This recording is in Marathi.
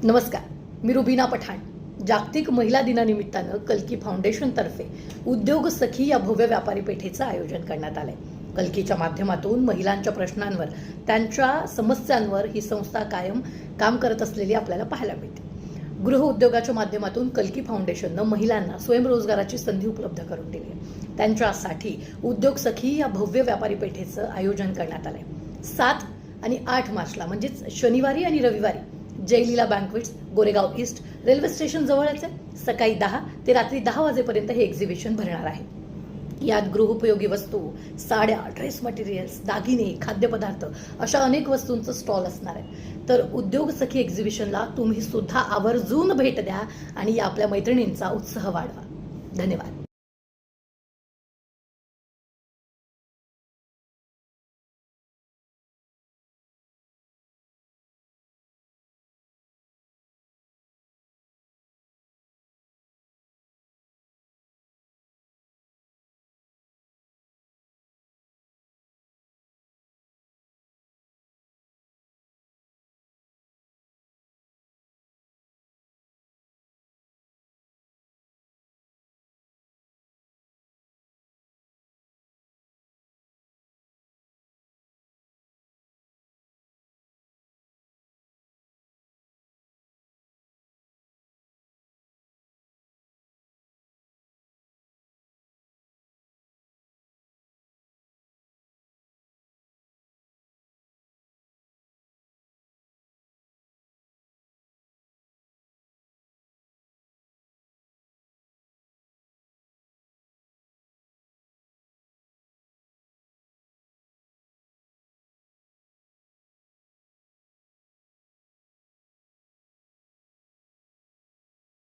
नमस्कार, मी रुबीना पठाण. जागतिक महिला दिनानिमित्तानं कल्की फाउंडेशनतर्फे उद्योग सखी या भव्य व्यापारी पेठेचं आयोजन करण्यात आलंय. कल्कीच्या माध्यमातून महिलांच्या प्रश्नांवर, त्यांच्या समस्यांवर ही संस्था कायम काम करत असलेली आपल्याला पाहायला मिळते. गृह उद्योगाच्या माध्यमातून कल्की फाउंडेशननं महिलांना स्वयंरोजगाराची संधी उपलब्ध करून दिली आहे. त्यांच्यासाठी उद्योग सखी या भव्य व्यापारी पेठेचं आयोजन करण्यात आलंय. 7 आणि 8 मार्चला म्हणजेच शनिवारी आणि रविवारी जयलीला बँक्वेट्स, गोरेगाव ईस्ट रेल्वे स्टेशन जवळच आहे. सकाळी 10 ते रात्री 10 वाजेपर्यंत हे एक्झिबिशन भरणार आहे. यात गृहोपयोगी वस्तू, साड्या, ड्रेस मटेरियल्स, दागिने, खाद्यपदार्थ अशा अनेक वस्तूंचं स्टॉल असणार आहे. तर उद्योग सखी एक्झिबिशनला तुम्ही सुद्धा आवर्जून भेट द्या आणि आपल्या मैत्रिणींचा उत्साह वाढवा. धन्यवाद.